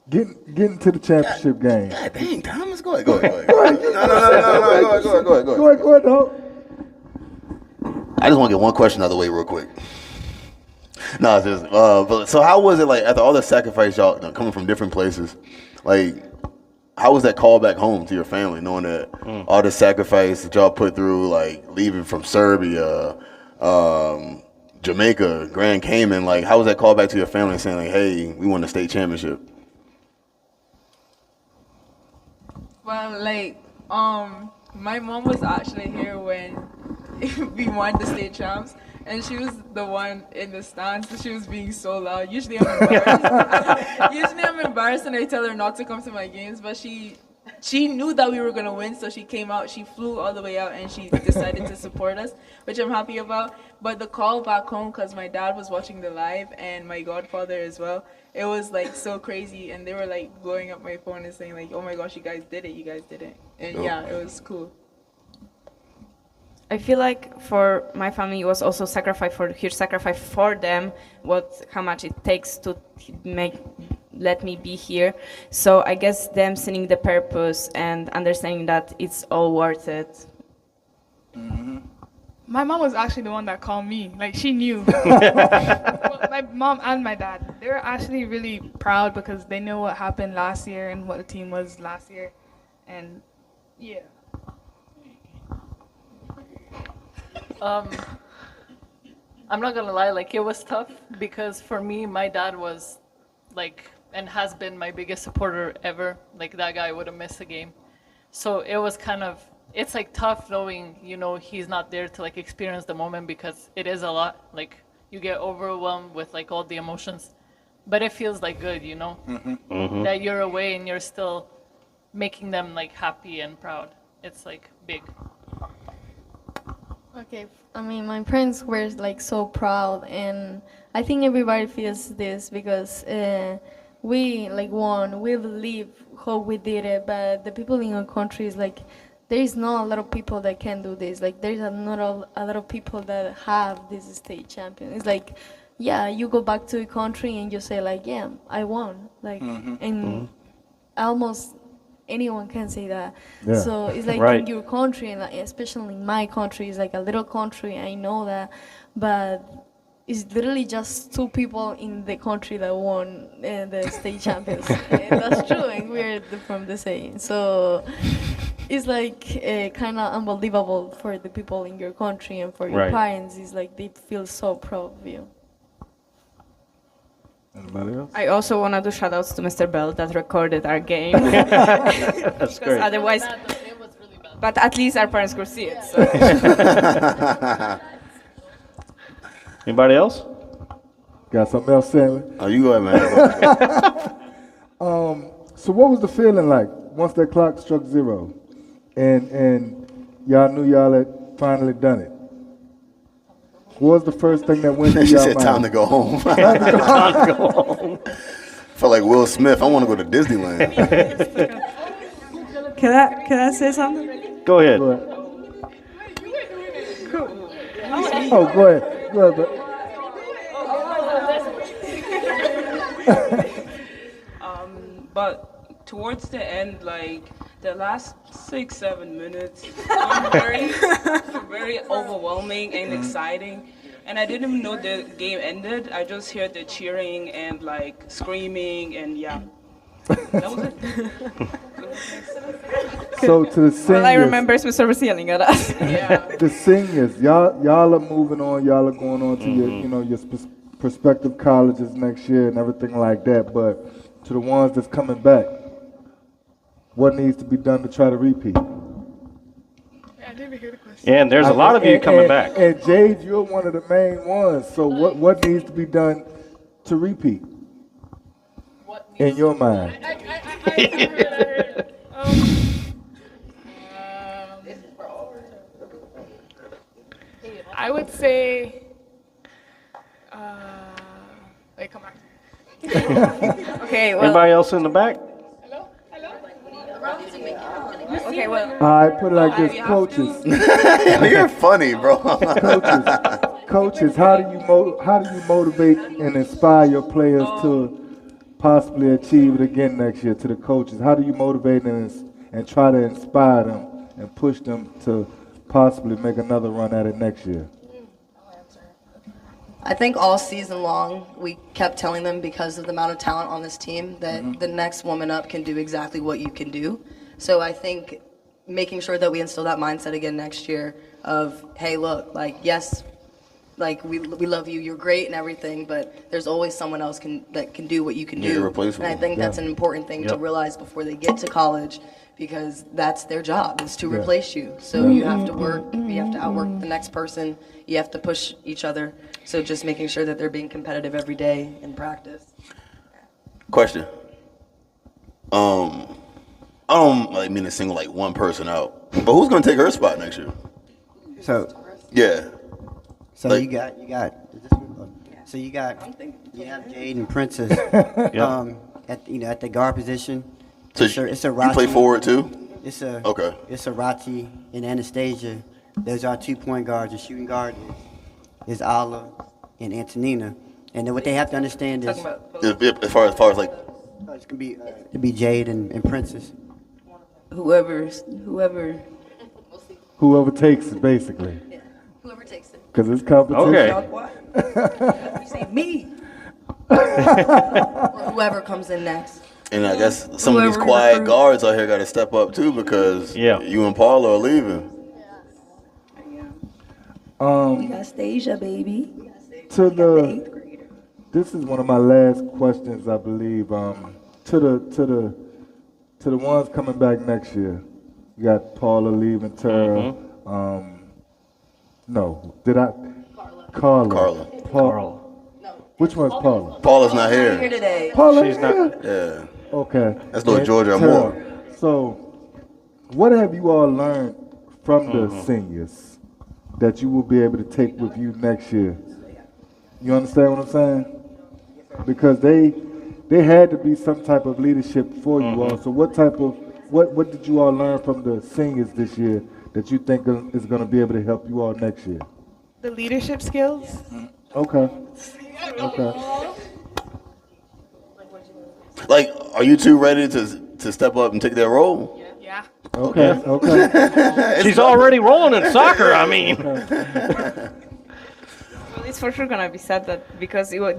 Getting to the championship game. God dang, Thomas, go ahead. No, go ahead. Go ahead, dog. I just want to get one question out of the way real quick. No, it's just, but so how was it like after all the sacrifice y'all coming from different places? Like, how was that call back home to your family, knowing that all the sacrifice that y'all put through, like leaving from Serbia, Jamaica, Grand Cayman? Like, how was that call back to your family saying like, "Hey, we won the state championship"? Well, like, my mom was actually here when we won the state champs, and she was the one in the stands, so she was being so loud. Usually I'm embarrassed and I tell her not to come to my games, but she knew that we were going to win, so she came out, she flew all the way out, and she decided to support us, which I'm happy about. But the call back home, because my dad was watching the live, and my godfather as well, it was like so crazy, and they were like blowing up my phone and saying like, oh my gosh, you guys did it. And yeah, it was cool. I feel like for my family, it was also huge sacrifice for them, how much it takes to let me be here. So I guess them seeing the purpose and understanding that it's all worth it. Mm-hmm. My mom was actually the one that called me. Like, she knew. Well, my mom and my dad, they were actually really proud because they know what happened last year and what the team was last year. And yeah. I'm not gonna lie, like it was tough because for me, my dad was like, and has been my biggest supporter ever. Like that guy would have missed a game. So it was it's like tough knowing, he's not there to like experience the moment because it is a lot. Like you get overwhelmed with like all the emotions, but it feels like good, that you're away and you're still making them like happy and proud. It's like big. Okay, I mean, my parents were like so proud, and I think everybody feels this because we like won. We believe how we did it, but the people in our country is like, there is not a lot of people that can do this. Like, there's not a lot of people that have this state champion. It's like, yeah, you go back to your country and you say like, yeah, I won. Like, and almost anyone can say that. Yeah. So it's like Right. in your country, and especially in my country, it's like a little country, I know that, but it's literally just two people in the country that won the state champions. And that's true, and we're from the same. So it's like kind of unbelievable for the people in your country and for your Right. parents. It's like they feel so proud of you. Anybody else? I also want to do shout outs to Mr. Bell that recorded our game. That's great. Otherwise, but at least our parents could see it. So. Anybody else? Got something else, Sammy? Oh, you go ahead, man. So what was the feeling like once that clock struck 0, and y'all knew y'all had finally done it? What was the first thing that went through She y'all said, mind? "Time to go home." Time to go home. Felt like Will Smith. I want to go to Disneyland. Can I say something? Go ahead. Go ahead. Oh, go ahead. Go ahead, bro. But towards the end, like the last 6-7 minutes, were very overwhelming and exciting. And I didn't even know the game ended. I just heard the cheering and like screaming, and yeah, that was it. So to the seniors, All I remember is Mr. Rose yelling at us. the seniors, y'all are moving on. Y'all are going on to your prospective colleges next year and everything like that. But to the ones that's coming back, what needs to be done to try to repeat? I didn't even hear the question. And there's a lot of you coming back. And Jade, you're one of the main ones. So what needs to be done to repeat? In your mind. I would say, wait, come back. Okay, well. Anybody else in the back? Okay, well. All right, put it like this, coaches. You're funny, bro. Coaches, how do you motivate and inspire your players to possibly achieve it again next year to the coaches? How do you motivate them and try to inspire them and push them to possibly make another run at it next year? I think all season long we kept telling them, because of the amount of talent on this team, that the next woman up can do exactly what you can do. So I think making sure that we instill that mindset again next year of, hey, look, like, yes, like we love you, you're great and everything, but there's always someone else that can do what you can do. Irreplaceable. And I think that's an important thing to realize before they get to college, because that's their job, is to replace you. So you have to work, you have to outwork the next person, you have to push each other. So just making sure that they're being competitive every day in practice. Question. I don't like mean to single like one person out, but who's gonna take her spot next year? So Yeah. So Like- you got you have Jade and Princess at the guard position. So it's a you play Rachi- forward too? It's a Okay. It's a Rachi and Anastasia. Those are 2-point guards. The shooting guard is Ala and Antonina. And then what they have to understand is As far as like it's gonna be Jade and Princess. Whoever. Whoever takes it, basically. Whoever takes it. Because it's competition. Okay. You say me. Or whoever comes in next. and I guess some of these Whoever quiet recruits. guards out here got to step up too because you and Paula are leaving. We got Stasia, baby. This is one of my last questions, I believe. To the ones coming back next year. You got Paula leaving, Tara. No, did I? Carla. Paula. Which one's Paula? Paula's not here. Here today. Paula She's here? not. Yeah. Okay. That's little And Georgia Tara. Moore. So, what have you all learned from the seniors that you will be able to take with you next year? You understand what I'm saying? Because they had to be some type of leadership for you all. So what did you all learn from the seniors this year that you think is going to be able to help you all next year? The leadership skills. Okay. Like, are you two ready to step up and take that role? Yeah. Okay. She's already rolling in soccer. I mean. Well, it's for sure gonna be sad that because it was,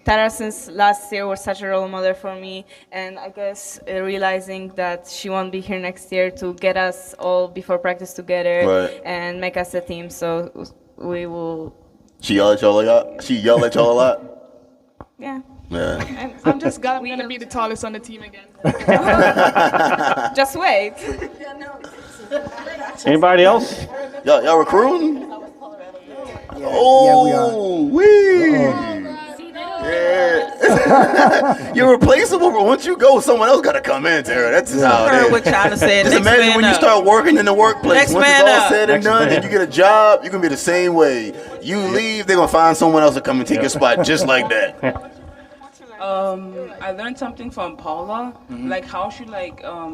Tara since last year was such a role model for me, and I guess realizing that she won't be here next year to get us all before practice together and make us a team. So we will. She yell at y'all a lot? a lot? Yeah. Yeah. I'm just glad I'm gonna be the tallest on the team again. Just wait. Anybody else? Y'all recruiting? Yeah, we are. Yeah. You're replaceable, but once you go, someone else got to come in, Tara. That's just how Heard it what is. China said. Just Next imagine man when you up. start working in the workplace. Next Once it's man all up. said and done, and you get a job, you're going to be the same way. You leave, they're going to find someone else to come and take your spot just like that. I learned something from Paula, like how she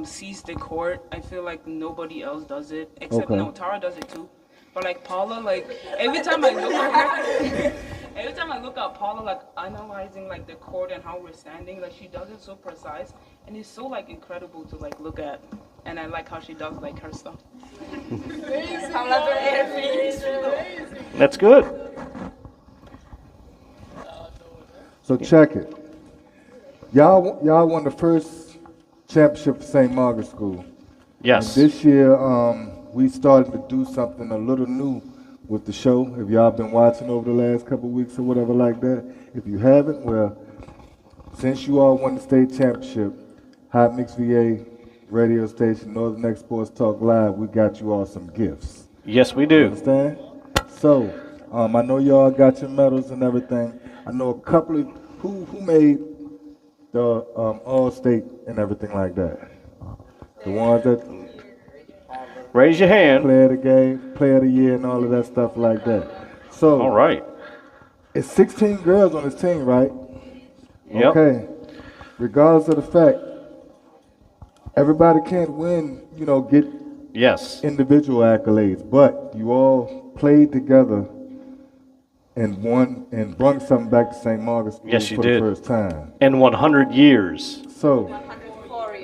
sees the court. I feel like nobody else does it except Tara does it too. But like Paula, like every time I look at her, every time I look at Paula, like analyzing like the court and how we're standing, like she does it so precise, and it's so like incredible to like look at. And I like how she does like her stuff. That's good. So check it. Y'all won the first championship for St. Margaret School. Yes. And this year, we started to do something a little new with the show. If y'all been watching over the last couple of weeks or whatever like that, if you haven't, well, since you all won the state championship, Hot Mix VA radio station, Northern X Sports Talk Live, we got you all some gifts. Yes, we You do. understand? So, I know y'all got your medals and everything. I know a couple of who made the All-State and everything like that. The ones that raise your hand. Player of the game, player of the year, and all of that stuff like that. So, all right. It's 16 girls on this team, right? Yep. Okay. Regardless of the fact, everybody can't win, get individual accolades, but you all played together and won and brought something back to St. Margaret's School Yes, you for did. the first time. In 100 years. So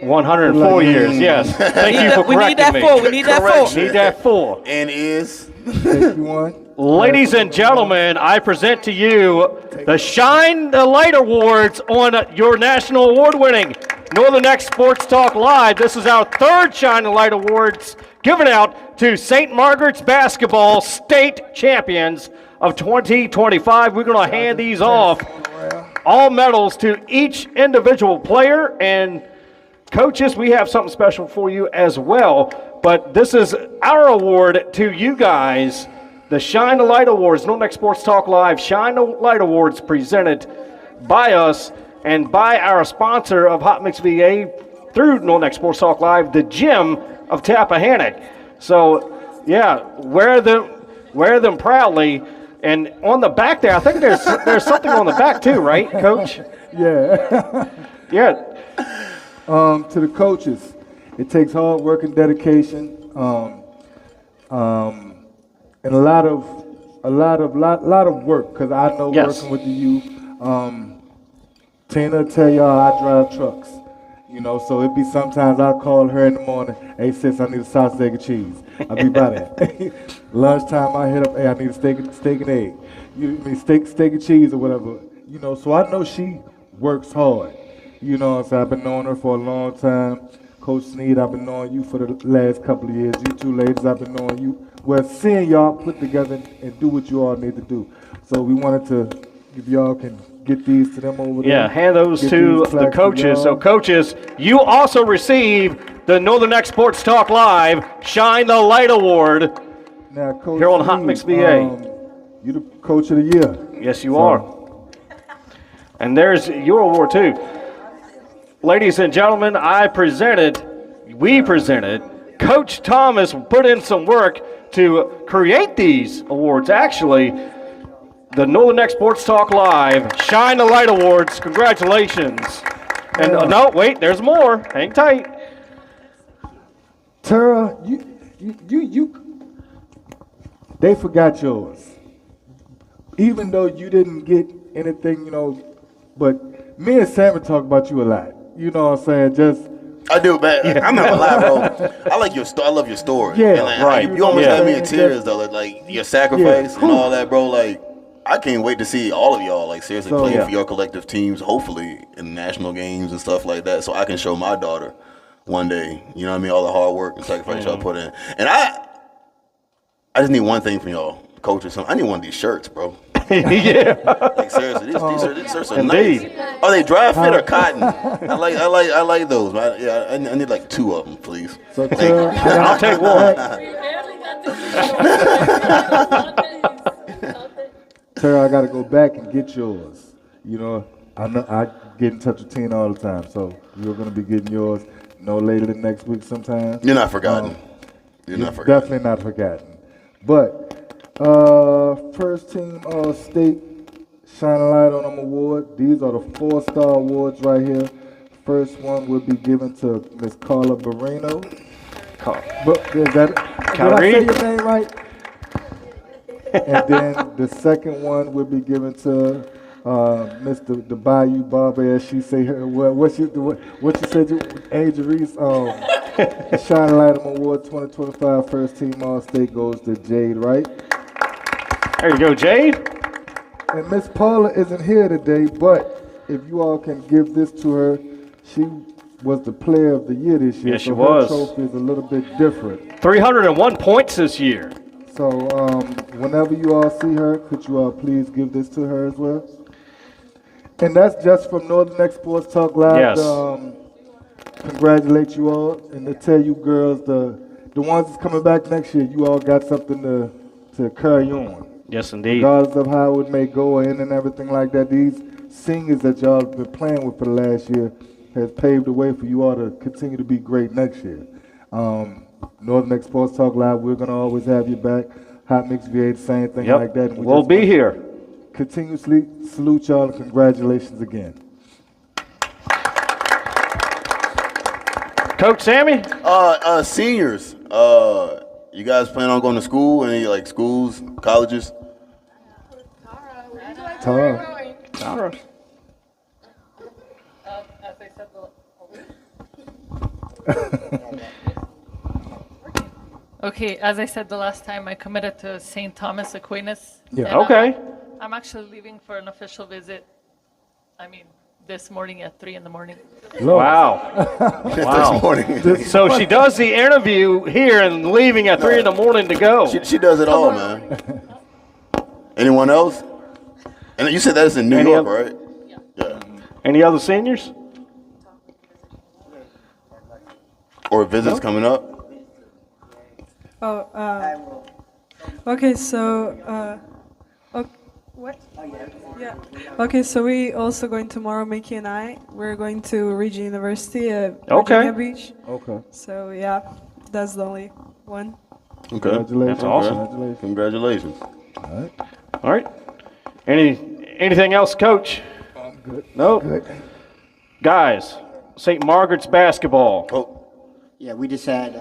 104 years, yes. Thank you for correcting me. We need that 4. We need that 4. Need that 4. And is. Thank you, one. Ladies and gentlemen, I present to you the Shine the Light Awards on your national award-winning Northern X Sports Talk Live. This is our 3rd Shine the Light Awards given out to St. Margaret's basketball state champions of 2025. We're going to hand these off, all medals, to each individual player. And coaches, we have something special for you as well. But this is our award to you guys. The Shine the Light Awards, Northern X Sports Talk Live, Shine the Light Awards presented by us and by our sponsor of Hot Mix VA through Northern X Sports Talk Live, the Gym of Tappahannock. So, yeah, wear them proudly. And on the back there, I think there's something on the back too, right, Coach? Yeah. Yeah. To the coaches, it takes hard work and dedication. And a lot of work, because I know working with the youth. Tina tell y'all I drive trucks, so it'd be sometimes I call her in the morning, hey sis, I need a sausage, egg, and cheese. I'll be by that. Lunchtime I hit up, hey, I need a steak and egg. Steak and cheese or whatever. So I know she works hard. So I've been knowing her for a long time. Coach Snead, I've been knowing you for the last couple of years. You two ladies, I've been knowing you. Well, seeing y'all put together and do what you all need to do. So we wanted to, if y'all can get these to them over there. Yeah, hand those to the coaches. So coaches, you also receive the Northern X Sports Talk Live Shine the Light Award now, Coach here on Hot Mix VA. You're the coach of the year. Yes, you are. And there's your award too. Ladies and gentlemen, we presented, Coach Thomas put in some work to create these awards. Actually, the Northern X Sports Talk Live Shine the Light Awards. Congratulations. And no, wait, there's more. Hang tight. Tara, they forgot yours. Even though you didn't get anything, but me and Sammy talk about you a lot. You know what I'm saying? I do, man. I'm not gonna lie, bro. I like your story. I love your story. Yeah, and right. You almost had me in tears, though. Like your sacrifice and all that, bro. Like I can't wait to see all of y'all, like seriously, playing for your collective teams, hopefully in national games and stuff like that, so I can show my daughter one day. You know what I mean? All the hard work and sacrifice y'all put in. And I just need one thing from y'all, coaches. I need one of these shirts, bro. Yeah. Like seriously, these shirts are nice. Are they dry fit or cotton? I like those. Yeah, I need like 2 of them, please. So I'll take one. Tara, I gotta go back and get yours. I know I get in touch with Tina all the time, so you're gonna be getting yours no later than next week sometime. You're not forgotten. You're not forgotten. Definitely not forgotten. But first team state Shine a Light on Them award. These are the 4-star awards right here. First one will be given to Miss Carla Barino. Did I say your name right? And then the second one will be given to Mr. the Bayou Barber, as she say her. What she said? Angel Reese. The Shine a Light on Them award 2025 first team All State goes to Jade Wright. There you go, Jade. And Miss Paula isn't here today, but if you all can give this to her, she was the player of the year this year. Yes, she so was. Her trophy is a little bit different. 301 points this year. So whenever you all see her, could you all please give this to her as well? And that's just from Northern X Sports Talk Live. Yes. Congratulate you all and to tell you girls, the ones that's coming back next year, you all got something to carry on. Yes, indeed. Regardless of how it may go in and everything like that, these singers that y'all have been playing with for the last year has paved the way for you all to continue to be great next year. Northern X Sports Talk Live, we're going to always have you back. Hot Mix VA, the same thing like that. And we'll be here. Continuously salute y'all and congratulations again. Coach Sammy? Seniors, you guys plan on going to school? Any like schools, colleges? Tara. Tara. As I said, okay, as I said the last time, I committed to St. Thomas Aquinas. Yeah. And Okay. I'm actually leaving for an official visit. I mean, this morning at 3 in the morning. Wow. This morning. So she does the interview here and leaving at 3 in the morning to go. She does it all, man. Anyone else? And you said that is in New Any York, other- right? Yeah. Any other seniors? Or visits coming up? Oh, okay, so, what? Yeah. Okay, so we also going tomorrow, Mickey and I. We're going to Regis University at Virginia Beach. Okay. So, yeah, that's the only one. Okay. Congratulations. That's awesome. Congratulations. All right. All right. Anything else, Coach? Good. Nope. Good. Guys, St. Margaret's basketball. Oh. Yeah, we just had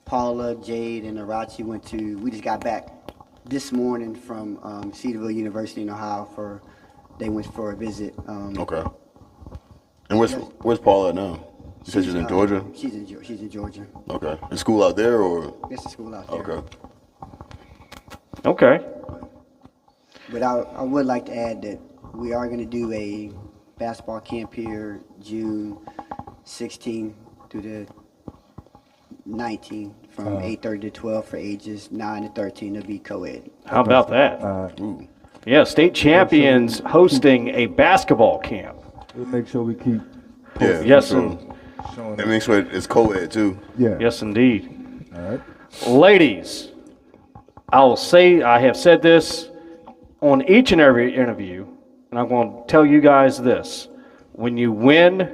Paula, Jade, and Arachi we just got back this morning from Cedarville University in Ohio they went for a visit. Okay. And where's Paula at now? You said she's in Georgia? She's in Georgia. Okay. In school out there or? It's a school out there. Okay. Okay. But I would like to add that we are going to do a basketball camp here June 16 through the 19 from 8:30 to 12 for ages 9 to 13. It'll be co-ed. How about that? Yeah, state champions hosting a basketball camp. We'll make sure we keep. Yeah. Yes, sure. And make sure it's co-ed too. Yeah. Yes, indeed. All right. Ladies, I have said this on each and every interview, and I'm going to tell you guys this. When you win,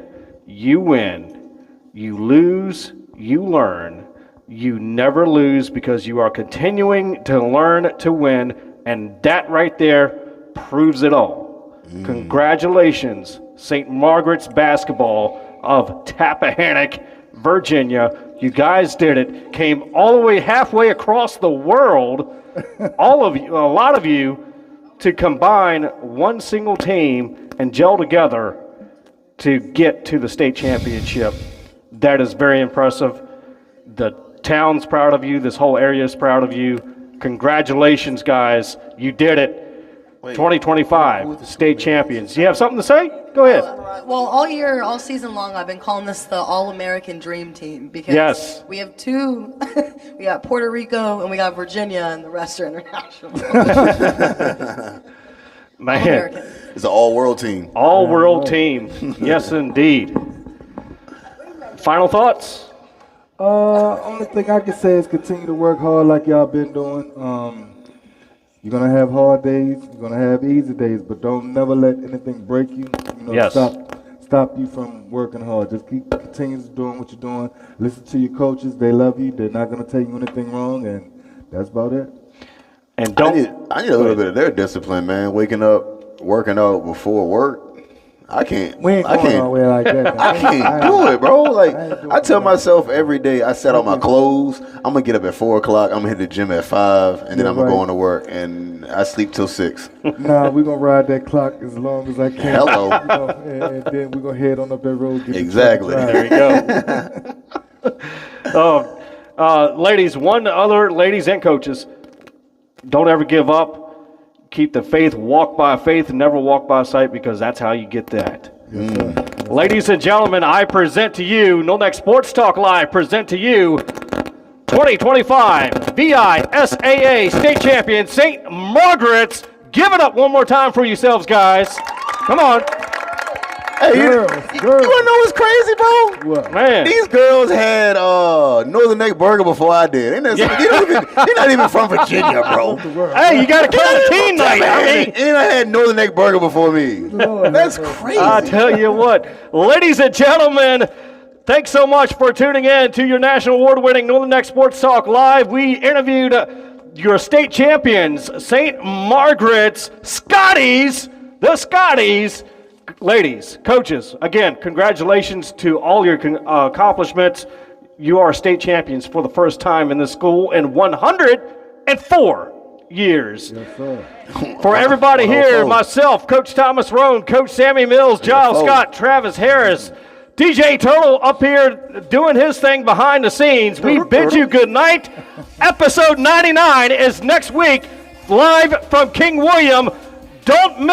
you win. You lose, you learn. You never lose because you are continuing to learn to win, and that right there proves it all. Congratulations, St. Margaret's basketball of Tappahannock, Virginia. You guys did it. Came all the way halfway across the world, all of you, a lot of you, to combine one single team and gel together to get to the state championship. That is very impressive. The town's proud of you. This whole area is proud of you. Congratulations, guys. You did it. 2025 state champions. You have something to say? Go ahead. Well, all season long, I've been calling this the All-American Dream Team because Yes. we have two. We got Puerto Rico and we got Virginia, and the rest are international. Man, it's an all-world team. All-world team. Yes, indeed. Final thoughts? Only thing I can say is continue to work hard like y'all been doing. You're gonna have hard days. You're gonna have easy days, but don't never let anything break you. Yes. Stop you from working hard. Just continue doing what you're doing. Listen to your coaches. They love you. They're not gonna tell you anything wrong, and that's about it. And don't. I need a little bit of their discipline, man. Waking up, working out before work. I can't. We ain't going nowhere like that, man. I can't do it, bro. Like I tell myself every day, I set out my clothes. I'm gonna get up at 4 o'clock. I'm gonna hit the gym at 5, and then I'm gonna go on to work, and I sleep till 6. Nah, we're gonna ride that clock as long as I can. Hello. And then we're gonna head on up that road. Get Exactly. There you go. Ladies and coaches, don't ever give up. Keep the faith, walk by faith, and never walk by sight, because that's how you get that. Ladies and gentlemen, I present to you, Northern Sports Talk Live, present to you 2025 VISAA State Champion St. Margaret's. Give it up one more time for yourselves, guys. Come on. Hey, you wanna know what's crazy, bro? What? Man. These girls had Northern Neck Burger before I did. They're not even from Virginia, bro. Hey, you got to come to team night. And I had Northern Neck Burger before me. That's crazy. I tell you what, ladies and gentlemen, thanks so much for tuning in to your national award-winning Northern Neck Sports Talk Live. We interviewed your state champions, St. Margaret's Scotties, the Scotties. Ladies, coaches, again, congratulations to all your accomplishments. You are state champions for the first time in this school in 104 years. Yes, sir. For everybody here, myself, Coach Thomas Roane, Coach Sammy Mills, Giles Scott, Travis Harris, DJ Turtle up here doing his thing behind the scenes. We bid you good night. Episode 99 is next week, live from King William. Don't miss